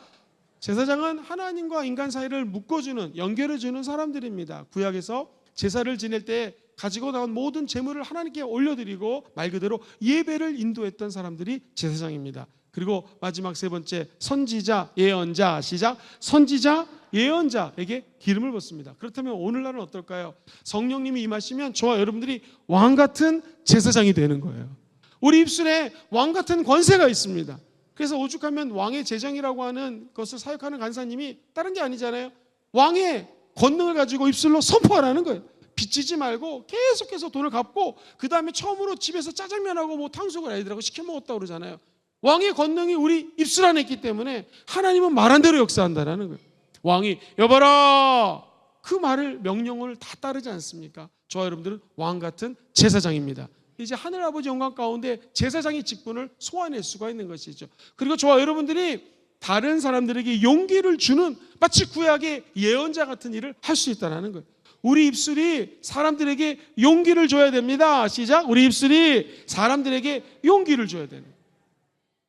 제사장은 하나님과 인간 사이를 묶어주는, 연결해주는 사람들입니다. 구약에서 제사를 지낼 때 가지고 나온 모든 재물을 하나님께 올려드리고 말 그대로 예배를 인도했던 사람들이 제사장입니다. 그리고 마지막 세 번째, 선지자, 예언자. 시작. 선지자, 예언자에게 기름을 붓습니다. 그렇다면 오늘날은 어떨까요? 성령님이 임하시면 저와 여러분들이 왕 같은 제사장이 되는 거예요. 우리 입술에 왕 같은 권세가 있습니다. 그래서 오죽하면 왕의 제정이라고 하는 것을 사역하는 간사님이 다른 게 아니잖아요. 왕의 권능을 가지고 입술로 선포하라는 거예요. 빚지지 말고 계속해서 돈을 갚고 그 다음에 처음으로 집에서 짜장면하고 뭐 탕수육을 아이들하고 시켜 먹었다고 그러잖아요. 왕의 권능이 우리 입술 안에 있기 때문에 하나님은 말한 대로 역사한다는 거예요. 왕이 여봐라, 그 말을, 명령을 다 따르지 않습니까? 저와 여러분들은 왕 같은 제사장입니다. 이제 하늘아버지 영광 가운데 제사장의 직분을 소화할 수가 있는 것이죠. 그리고 저와 여러분들이 다른 사람들에게 용기를 주는 마치 구약의 예언자 같은 일을 할 수 있다는 거예요. 우리 입술이 사람들에게 용기를 줘야 됩니다. 시작. 우리 입술이 사람들에게 용기를 줘야 되는 거예요.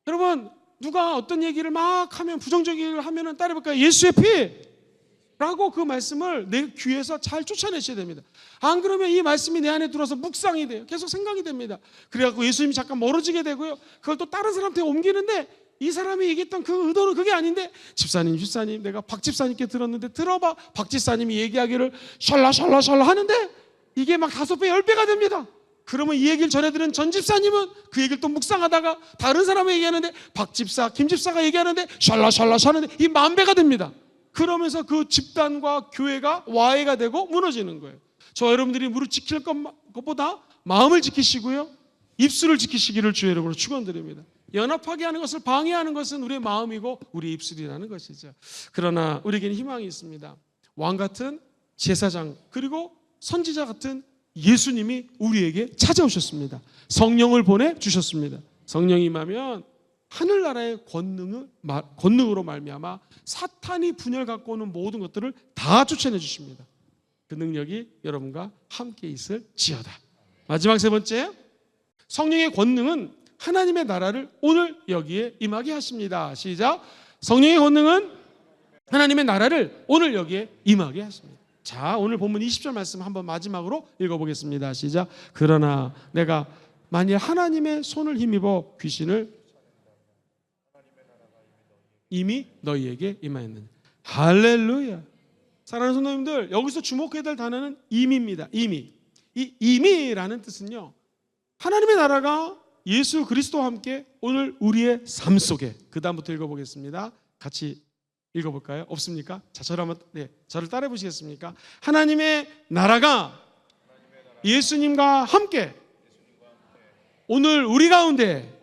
여러분, 누가 어떤 얘기를 막 하면, 부정적인 얘기를 하면 따라해볼까요? 예수의 피라고 그 말씀을 내 귀에서 잘 쫓아내셔야 됩니다. 안 그러면 이 말씀이 내 안에 들어서 묵상이 돼요. 계속 생각이 됩니다. 그래갖고 예수님이 잠깐 멀어지게 되고요. 그걸 또 다른 사람한테 옮기는데 이 사람이 얘기했던 그 의도는 그게 아닌데, 집사님 내가 박 집사님께 들었는데 들어봐. 박 집사님이 얘기하기를 샬라 하는데 이게 막 5배 10배가 됩니다. 그러면 이 얘기를 전해드린 전 집사님은 그 얘기를 또 묵상하다가 다른 사람이 얘기하는데 박 집사, 김 집사가 얘기하는데 샬라 하는데 이 10,000배가 됩니다. 그러면서 그 집단과 교회가 와해가 되고 무너지는 거예요. 저 여러분들이 무릎 지킬 것보다 마음을 지키시고요, 입술을 지키시기를 주의 이름으로 축원드립니다. 연합하게 하는 것을 방해하는 것은 우리의 마음이고 우리의 입술이라는 것이죠. 그러나 우리에게는 희망이 있습니다. 왕 같은 제사장, 그리고 선지자 같은 예수님이 우리에게 찾아오셨습니다. 성령을 보내주셨습니다. 성령이 임하면 하늘나라의 권능으로 말미암아 사탄이 분열 갖고 오는 모든 것들을 다 쫓아내 주십니다. 그 능력이 여러분과 함께 있을지어다. 마지막 세 번째, 성령의 권능은 하나님의 나라를 오늘 여기에 임하게 하십니다. 시작. 성령의 권능은 하나님의 나라를 오늘 여기에 임하게 하십니다. 자, 오늘 본문 20절 말씀 한번 마지막으로 읽어보겠습니다. 시작. 그러나 내가 만일 하나님의 손을 힘입어 귀신을 이미 너희에게 임하였느냐. 할렐루야. 사랑하는 성도님들, 여기서 주목해야 될 단어는 임입니다. 이미. 이 이미라는 뜻은요, 하나님의 나라가 예수 그리스도와 함께 오늘 우리의 삶 속에, 그 다음부터 읽어보겠습니다. 같이 읽어볼까요? 없습니까? 자, 저를 따라해 보시겠습니까? 하나님의 나라가 예수님과 함께 오늘 우리 가운데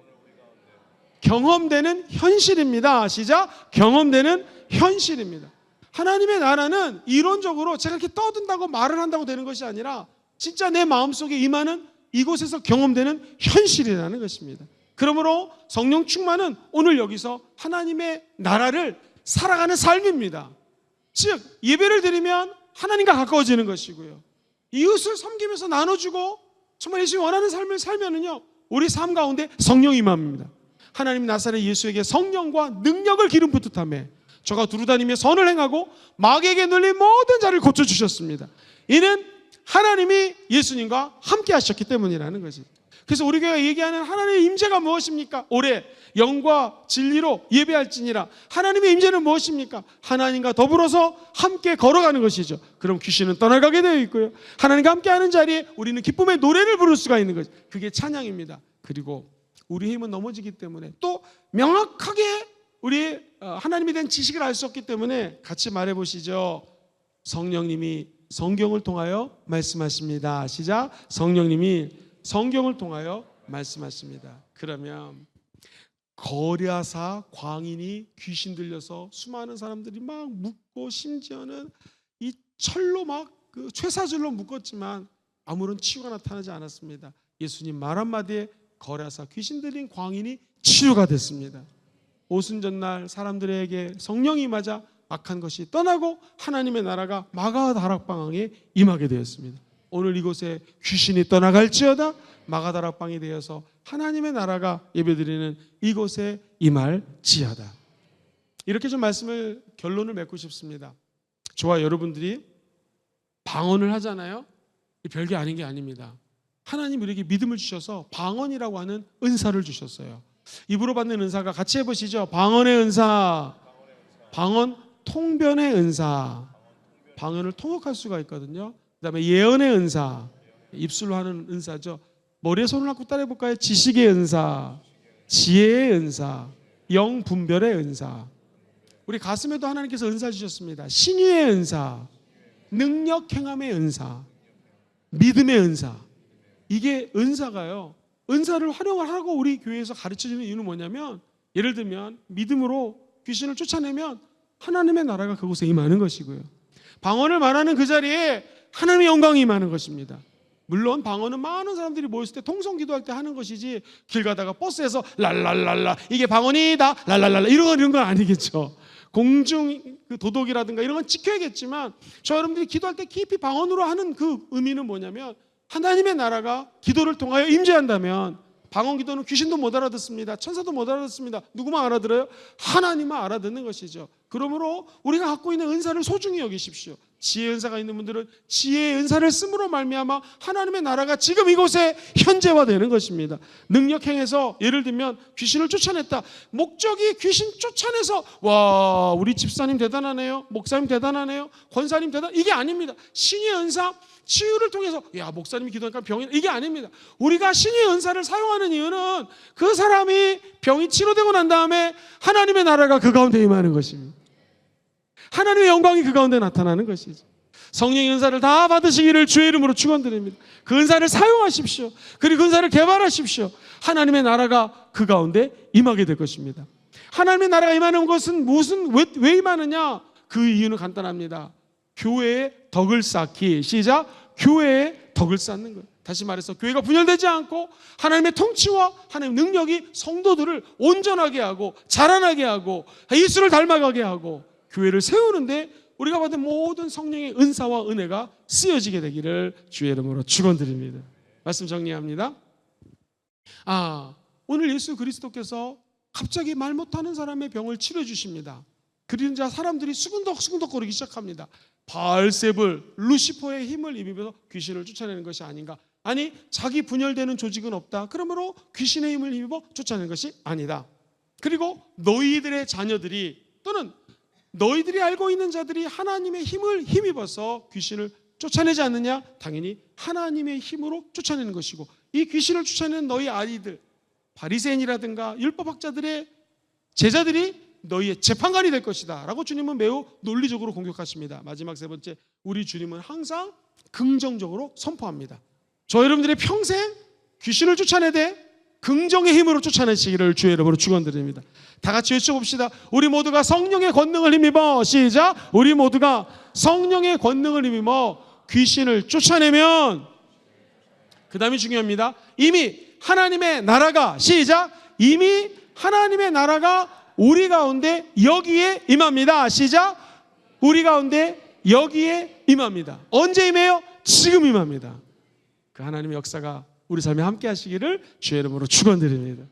경험되는 현실입니다. 시작. 경험되는 현실입니다. 하나님의 나라는 이론적으로 제가 이렇게 떠든다고 말을 한다고 되는 것이 아니라 진짜 내 마음속에 임하는, 이곳에서 경험되는 현실이라는 것입니다. 그러므로 성령 충만은 오늘 여기서 하나님의 나라를 살아가는 삶입니다. 즉, 예배를 드리면 하나님과 가까워지는 것이고요, 이웃을 섬기면서 나눠주고 정말 예수님이 원하는 삶을 살면은요, 우리 삶 가운데 성령이 임합니다. 하나님 나사렛 예수에게 성령과 능력을 기름 붓듯하며 저가 두루다니며 선을 행하고 마귀에게 눌린 모든 자를 고쳐주셨습니다. 이는 하나님이 예수님과 함께 하셨기 때문이라는 것이. 그래서 우리 교회가 얘기하는 하나님의 임재가 무엇입니까? 올해 영과 진리로 예배할지니라. 하나님의 임재는 무엇입니까? 하나님과 더불어서 함께 걸어가는 것이죠. 그럼 귀신은 떠나가게 되어 있고요, 하나님과 함께하는 자리에 우리는 기쁨의 노래를 부를 수가 있는 거죠. 그게 찬양입니다. 그리고 우리 힘은 넘어지기 때문에, 또 명확하게 우리 하나님에 대한 지식을 알 수 없기 때문에 같이 말해 보시죠. 성령님이 성경을 통하여 말씀하십니다. 시작. 성령님이 성경을 통하여 말씀하십니다. 그러면 거랴사 광인이 귀신 들려서 수많은 사람들이 막 묶고, 심지어는 이 철로 막 그 쇠사슬로 묶었지만 아무런 치유가 나타나지 않았습니다. 예수님 말 한마디에 거랴사 귀신 들린 광인이 치유가 됐습니다. 오순절날 사람들에게 성령이 임하자 악한 것이 떠나고 하나님의 나라가 마가다락방에 임하게 되었습니다. 오늘 이곳에 귀신이 떠나갈지어다 마가다락방이 되어서 하나님의 나라가 예배드리는 이곳에 임할지어다. 이렇게 좀 말씀을, 결론을 맺고 싶습니다. 저와 여러분들이 방언을 하잖아요. 별게 아닌 게 아닙니다. 하나님 우리에게 믿음을 주셔서 방언이라고 하는 은사를 주셨어요. 입으로 받는 은사가, 같이 해보시죠. 방언의 은사, 방언 통변의 은사, 방언을 통역할 수가 있거든요. 그 다음에 예언의 은사, 입술로 하는 은사죠. 머리에 손을 얹고 따라해볼까요? 지식의 은사, 지혜의 은사, 영분별의 은사. 우리 가슴에도 하나님께서 은사 주셨습니다. 신유의 은사, 능력 행함의 은사, 믿음의 은사. 이게 은사가요, 은사를 활용을 하고 우리 교회에서 가르쳐주는 이유는 뭐냐면, 예를 들면 믿음으로 귀신을 쫓아내면 하나님의 나라가 그곳에 임하는 것이고요, 방언을 말하는 그 자리에 하나님의 영광이 임하는 것입니다. 물론 방언은 많은 사람들이 모였을 때 통성 기도할 때 하는 것이지, 길 가다가 버스에서 랄랄랄라 이게 방언이다 랄랄랄라 이런 건 아니겠죠. 공중 그 도덕이라든가 이런 건 지켜야겠지만, 저 여러분들이 기도할 때 깊이 방언으로 하는 그 의미는 뭐냐면, 하나님의 나라가 기도를 통하여 임재한다면, 방언 기도는 귀신도 못 알아듣습니다. 천사도 못 알아듣습니다. 누구만 알아들어요? 하나님만 알아듣는 것이죠. 그러므로 우리가 갖고 있는 은사를 소중히 여기십시오. 지혜의 은사가 있는 분들은 지혜의 은사를 씀으로 말미암아 하나님의 나라가 지금 이곳에 현재화되는 것입니다. 능력 행해서, 예를 들면 귀신을 쫓아냈다. 목적이 귀신 쫓아내서 와 우리 집사님 대단하네요, 목사님 대단하네요, 권사님 대단, 이게 아닙니다. 신의 은사, 치유를 통해서 야 목사님이 기도하니까 병이, 이게 아닙니다. 우리가 신의 은사를 사용하는 이유는 그 사람이 병이 치료되고 난 다음에 하나님의 나라가 그 가운데 임하는 것입니다. 하나님의 영광이 그 가운데 나타나는 것이죠. 성령의 은사를 다 받으시기를 주의 이름으로 축원드립니다. 그 은사를 사용하십시오. 그리고 그 은사를 개발하십시오. 하나님의 나라가 그 가운데 임하게 될 것입니다. 하나님의 나라가 임하는 것은 왜 임하느냐? 그 이유는 간단합니다. 교회의 덕을 쌓기. 시작. 교회의 덕을 쌓는 거예요. 다시 말해서 교회가 분열되지 않고 하나님의 통치와 하나님의 능력이 성도들을 온전하게 하고 자라나게 하고 예수를 닮아가게 하고 교회를 세우는데 우리가 받은 모든 성령의 은사와 은혜가 쓰여지게 되기를 주의 이름으로 축원드립니다. 말씀 정리합니다. 오늘 예수 그리스도께서 갑자기 말 못하는 사람의 병을 치료해 주십니다. 그러자 사람들이 수근덕수근덕거리기 시작합니다. 바알세불, 루시퍼의 힘을 입으면서 귀신을 쫓아내는 것이 아닌가. 아니 자기 분열되는 조직은 없다. 그러므로 귀신의 힘을 입어 쫓아내는 것이 아니다. 그리고 너희들의 자녀들이 또는 너희들이 알고 있는 자들이 하나님의 힘을 힘입어서 귀신을 쫓아내지 않느냐? 당연히 하나님의 힘으로 쫓아내는 것이고, 이 귀신을 쫓아내는 너희 아이들, 바리새인이라든가 율법학자들의 제자들이 너희의 재판관이 될 것이다 라고 주님은 매우 논리적으로 공격하십니다. 마지막 세 번째, 우리 주님은 항상 긍정적으로 선포합니다. 저 여러분들의 평생 귀신을 쫓아내되 긍정의 힘으로 쫓아내시기를 주의 이름으로 축원드립니다. 다 같이 외쳐봅시다. 우리 모두가 성령의 권능을 힘입어, 시작. 우리 모두가 성령의 권능을 힘입어 귀신을 쫓아내면, 그 다음이 중요합니다. 이미 하나님의 나라가, 시작. 이미 하나님의 나라가 우리 가운데 여기에 임합니다. 시작. 우리 가운데 여기에 임합니다. 언제 임해요? 지금 임합니다. 그 하나님의 역사가 우리 삶에 함께 하시기를 주의 이름으로 축원드립니다.